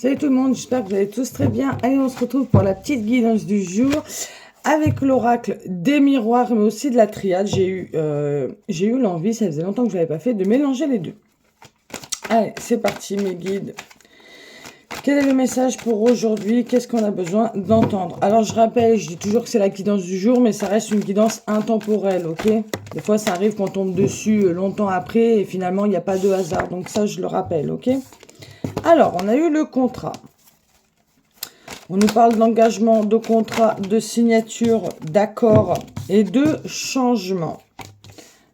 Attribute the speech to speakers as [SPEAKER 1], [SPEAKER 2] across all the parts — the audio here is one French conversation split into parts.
[SPEAKER 1] Salut tout le monde, j'espère que vous allez tous très bien. Allez, on se retrouve pour la petite guidance du jour avec l'oracle des miroirs, mais aussi de la triade. J'ai eu l'envie, ça faisait longtemps que je ne l'avais pas fait, de mélanger les deux. Allez, c'est parti mes guides. Quel est le message pour aujourd'hui? Qu'est-ce qu'on a besoin d'entendre? Alors, je rappelle, je dis toujours que c'est la guidance du jour, mais ça reste une guidance intemporelle, ok? Des fois, ça arrive qu'on tombe dessus longtemps après et finalement, il n'y a pas de hasard. Donc ça, je le rappelle, ok? Alors, on a eu le contrat. On nous parle d'engagement, de contrat, de signature, d'accord et de changement.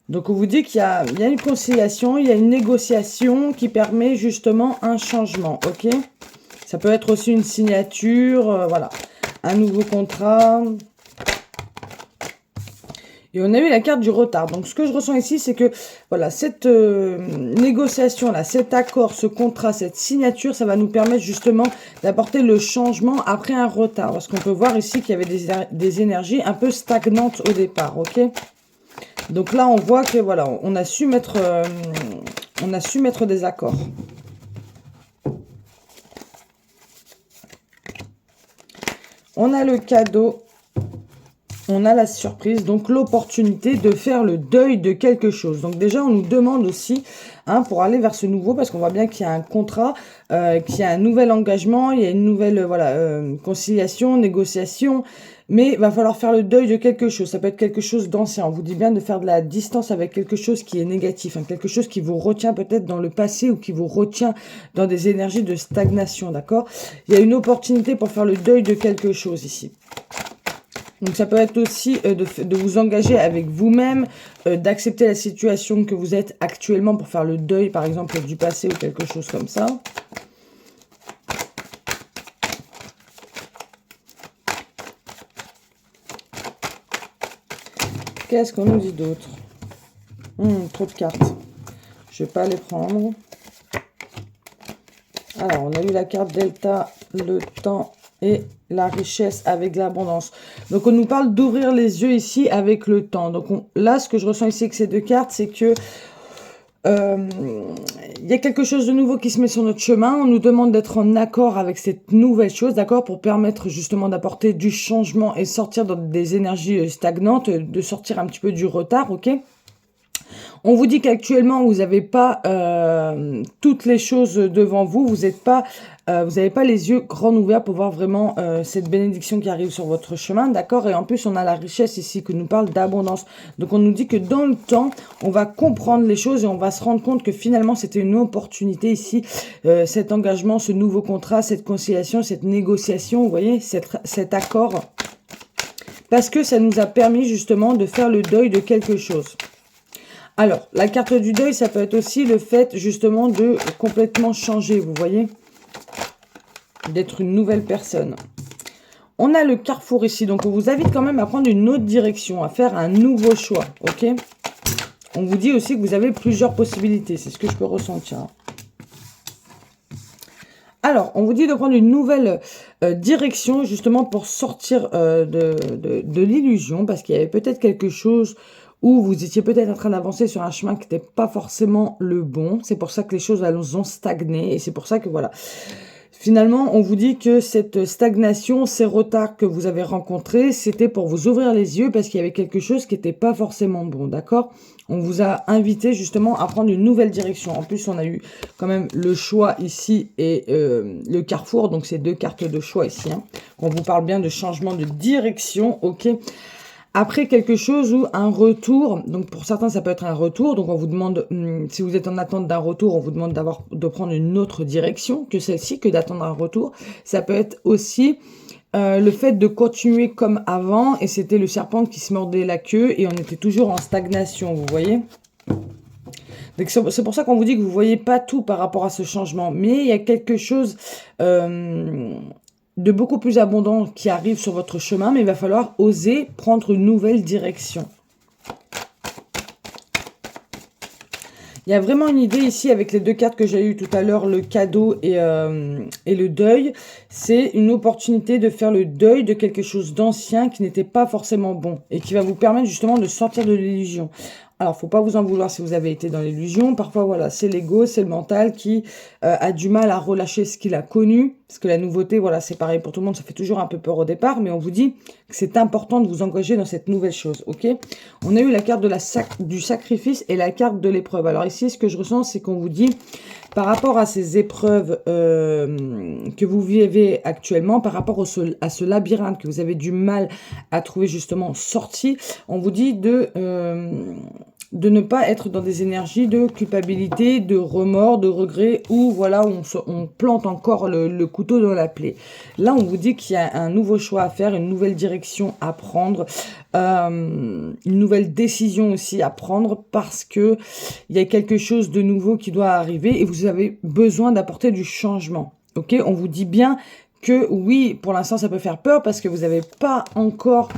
[SPEAKER 1] Donc, on vous dit qu'il y a une conciliation, il y a une négociation qui permet justement un changement, ok? Ça peut être aussi une signature, voilà, un nouveau contrat. Et on a eu la carte du retard. Donc, ce que je ressens ici, c'est que, voilà, cette négociation-là, cet accord, ce contrat, cette signature, ça va nous permettre justement d'apporter le changement après un retard. Parce qu'on peut voir ici qu'il y avait des énergies un peu stagnantes au départ, ok? Donc là, on voit que, voilà, on a su mettre des accords. On a le cadeau. On a la surprise, donc l'opportunité de faire le deuil de quelque chose. Donc déjà, on nous demande aussi, pour aller vers ce nouveau, parce qu'on voit bien qu'il y a un contrat, qu'il y a un nouvel engagement, il y a une nouvelle conciliation, négociation, mais il va falloir faire le deuil de quelque chose. Ça peut être quelque chose d'ancien. On vous dit bien de faire de la distance avec quelque chose qui est négatif, quelque chose qui vous retient peut-être dans le passé ou qui vous retient dans des énergies de stagnation, d'accord? Il y a une opportunité pour faire le deuil de quelque chose ici. Donc, ça peut être aussi de vous engager avec vous-même, d'accepter la situation que vous êtes actuellement pour faire le deuil, par exemple, du passé ou quelque chose comme ça. Qu'est-ce qu'on nous dit d'autre? Trop de cartes. Je ne vais pas les prendre. Alors, on a eu la carte Delta, le temps et la richesse avec l'abondance. Donc, on nous parle d'ouvrir les yeux ici avec le temps. Donc, là, ce que je ressens ici avec ces deux cartes, c'est que il y a quelque chose de nouveau qui se met sur notre chemin. On nous demande d'être en accord avec cette nouvelle chose, d'accord, pour permettre justement d'apporter du changement et sortir des énergies stagnantes, de sortir un petit peu du retard, ok? On vous dit qu'actuellement, vous n'avez pas toutes les choses devant vous. Vous n'avez pas les yeux grands ouverts pour voir vraiment cette bénédiction qui arrive sur votre chemin, d'accord? Et en plus, on a la richesse ici qui nous parle d'abondance. Donc, on nous dit que dans le temps, on va comprendre les choses et on va se rendre compte que finalement, c'était une opportunité ici. Cet engagement, ce nouveau contrat, cette conciliation, cette négociation, vous voyez, cet accord. Parce que ça nous a permis justement de faire le deuil de quelque chose. Alors, la carte du deuil, ça peut être aussi le fait, justement, de complètement changer, vous voyez? D'être une nouvelle personne. On a le carrefour ici, donc on vous invite quand même à prendre une autre direction, à faire un nouveau choix, ok? On vous dit aussi que vous avez plusieurs possibilités, c'est ce que je peux ressentir. Alors, on vous dit de prendre une nouvelle direction, justement, pour sortir de l'illusion, parce qu'il y avait peut-être quelque chose où vous étiez peut-être en train d'avancer sur un chemin qui n'était pas forcément le bon. C'est pour ça que les choses elles ont stagné. Et c'est pour ça que voilà. Finalement, on vous dit que cette stagnation, ces retards que vous avez rencontrés, c'était pour vous ouvrir les yeux parce qu'il y avait quelque chose qui n'était pas forcément bon, d'accord? On vous a invité justement à prendre une nouvelle direction. En plus, on a eu quand même le choix ici et le carrefour. Donc, c'est deux cartes de choix ici. On vous parle bien de changement de direction, ok? Après quelque chose ou un retour, donc pour certains ça peut être un retour, donc on vous demande, si vous êtes en attente d'un retour, on vous demande de prendre une autre direction que celle-ci, que d'attendre un retour. Ça peut être aussi le fait de continuer comme avant, et c'était le serpent qui se mordait la queue, et on était toujours en stagnation, vous voyez? Donc c'est pour ça qu'on vous dit que vous ne voyez pas tout par rapport à ce changement, mais il y a quelque chose de beaucoup plus abondant qui arrive sur votre chemin, mais il va falloir oser prendre une nouvelle direction. Il y a vraiment une idée ici avec les deux cartes que j'ai eues tout à l'heure, le cadeau et le deuil. C'est une opportunité de faire le deuil de quelque chose d'ancien qui n'était pas forcément bon et qui va vous permettre justement de sortir de l'illusion. Alors, faut pas vous en vouloir si vous avez été dans l'illusion. Parfois, voilà, c'est l'ego, c'est le mental qui a du mal à relâcher ce qu'il a connu. Parce que la nouveauté, voilà, c'est pareil pour tout le monde, ça fait toujours un peu peur au départ. Mais on vous dit que c'est important de vous engager dans cette nouvelle chose, ok? On a eu la carte de du sacrifice et la carte de l'épreuve. Alors ici, ce que je ressens, c'est qu'on vous dit, par rapport à ces épreuves que vous vivez actuellement, par rapport à ce labyrinthe que vous avez du mal à trouver justement sorti, on vous dit de ne pas être dans des énergies de culpabilité, de remords, de regrets, ou voilà, on plante encore le couteau dans la plaie. Là, on vous dit qu'il y a un nouveau choix à faire, une nouvelle direction à prendre, une nouvelle décision aussi à prendre, parce que il y a quelque chose de nouveau qui doit arriver et vous avez besoin d'apporter du changement. Ok, on vous dit bien que oui, pour l'instant, ça peut faire peur parce que vous n'avez pas encore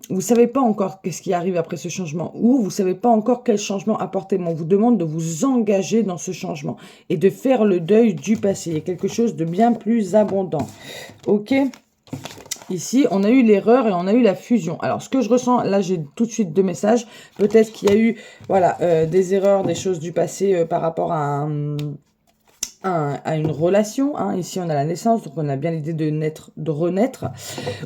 [SPEAKER 1] vous savez pas encore qu'est-ce qui arrive après ce changement, ou vous savez pas encore quel changement apporter, mais on vous demande de vous engager dans ce changement et de faire le deuil du passé. Il y a quelque chose de bien plus abondant. Ok ? Ici, on a eu l'erreur et on a eu la fusion. Alors, ce que je ressens, là, j'ai tout de suite deux messages. Peut-être qu'il y a eu, voilà, des erreurs, des choses du passé par rapport à une relation, hein. Ici on a la naissance, donc on a bien l'idée de renaître,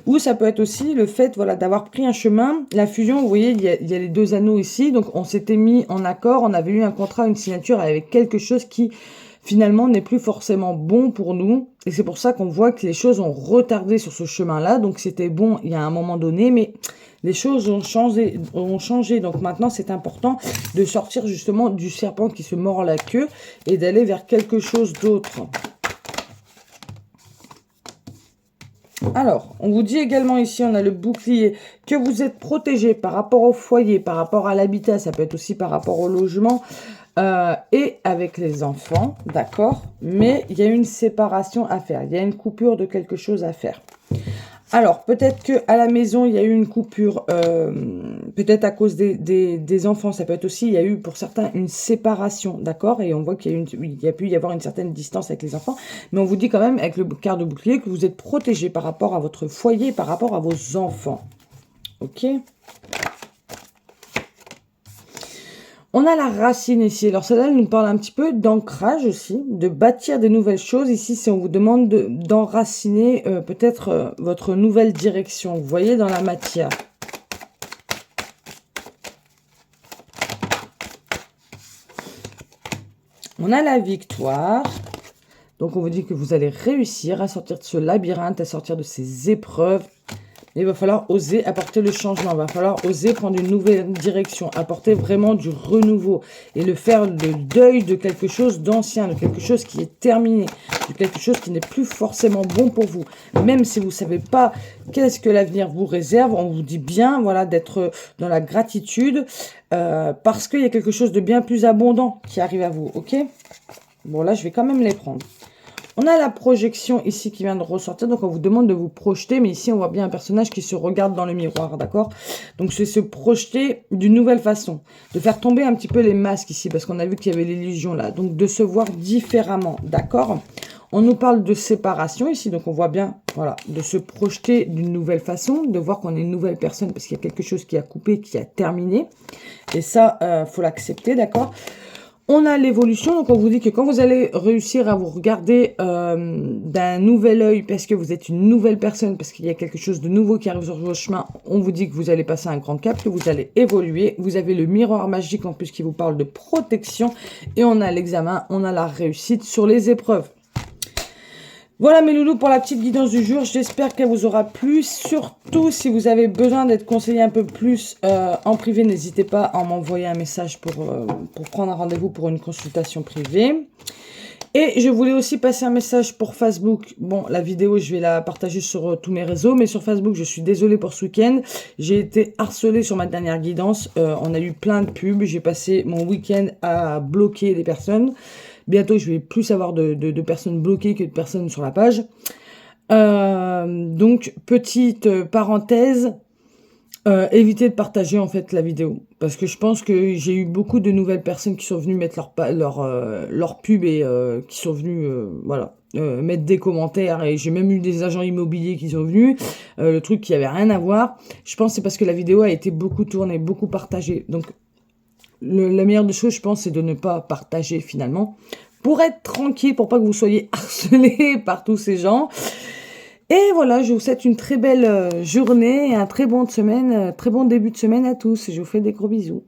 [SPEAKER 1] ou ça peut être aussi le fait, voilà, d'avoir pris un chemin. La fusion, vous voyez, il y a les deux anneaux ici, donc on s'était mis en accord, on avait eu un contrat, une signature avec quelque chose qui finalement n'est plus forcément bon pour nous, et c'est pour ça qu'on voit que les choses ont retardé sur ce chemin-là. Donc c'était bon il y a un moment donné, mais les choses ont changé. Donc maintenant, c'est important de sortir justement du serpent qui se mord la queue et d'aller vers quelque chose d'autre. Alors, on vous dit également ici, on a le bouclier, que vous êtes protégé par rapport au foyer, par rapport à l'habitat, ça peut être aussi par rapport au logement et avec les enfants, d'accord? Mais il y a une séparation à faire, il y a une coupure de quelque chose à faire. Alors, peut-être qu'à la maison, il y a eu une coupure, peut-être à cause des enfants. Ça peut être aussi, il y a eu pour certains une séparation, d'accord? Et on voit qu'il y a pu y avoir une certaine distance avec les enfants. Mais on vous dit quand même, avec le quart de bouclier, que vous êtes protégé par rapport à votre foyer, par rapport à vos enfants. Ok? On a la racine ici. Alors celle-là, elle nous parle un petit peu d'ancrage aussi, de bâtir des nouvelles choses. Ici, si on vous demande d'enraciner peut-être votre nouvelle direction, vous voyez, dans la matière. On a la victoire. Donc on vous dit que vous allez réussir à sortir de ce labyrinthe, à sortir de ces épreuves. Il va falloir oser apporter le changement, il va falloir oser prendre une nouvelle direction, apporter vraiment du renouveau et le faire le deuil de quelque chose d'ancien, de quelque chose qui est terminé, de quelque chose qui n'est plus forcément bon pour vous. Même si vous ne savez pas qu'est-ce que l'avenir vous réserve, on vous dit bien, voilà, d'être dans la gratitude parce qu'il y a quelque chose de bien plus abondant qui arrive à vous, ok? Bon, là, je vais quand même les prendre. On a la projection ici qui vient de ressortir, donc on vous demande de vous projeter, mais ici on voit bien un personnage qui se regarde dans le miroir, d'accord? Donc c'est se projeter d'une nouvelle façon, de faire tomber un petit peu les masques ici, parce qu'on a vu qu'il y avait l'illusion là, donc de se voir différemment, d'accord? On nous parle de séparation ici, donc on voit bien, voilà, de se projeter d'une nouvelle façon, de voir qu'on est une nouvelle personne, parce qu'il y a quelque chose qui a coupé, qui a terminé, et ça, faut l'accepter, d'accord? On a l'évolution, donc on vous dit que quand vous allez réussir à vous regarder d'un nouvel œil, parce que vous êtes une nouvelle personne, parce qu'il y a quelque chose de nouveau qui arrive sur votre chemin, on vous dit que vous allez passer un grand cap, que vous allez évoluer. Vous avez le miroir magique en plus qui vous parle de protection, et on a l'examen, on a la réussite sur les épreuves. Voilà mes loulous pour la petite guidance du jour, j'espère qu'elle vous aura plu. Surtout si vous avez besoin d'être conseillé un peu plus en privé, n'hésitez pas à m'envoyer un message pour prendre un rendez-vous pour une consultation privée. Et je voulais aussi passer un message pour Facebook. Bon, la vidéo, je vais la partager sur tous mes réseaux, mais sur Facebook, je suis désolée pour ce week-end. J'ai été harcelée sur ma dernière guidance. On a eu plein de pubs. J'ai passé mon week-end à bloquer des personnes. Bientôt, je vais plus avoir de personnes bloquées que de personnes sur la page. Donc, petite parenthèse, évitez de partager en fait la vidéo. Parce que je pense que j'ai eu beaucoup de nouvelles personnes qui sont venues mettre leur pub et qui sont venues voilà, mettre des commentaires. Et j'ai même eu des agents immobiliers qui sont venus. Le truc qui avait rien à voir. Je pense que c'est parce que la vidéo a été beaucoup tournée, beaucoup partagée. Donc la meilleure des choses, je pense, c'est de ne pas partager finalement, pour être tranquille, pour pas que vous soyez harcelés par tous ces gens. Et voilà, je vous souhaite une très belle journée et un très bon début de semaine à tous. Je vous fais des gros bisous.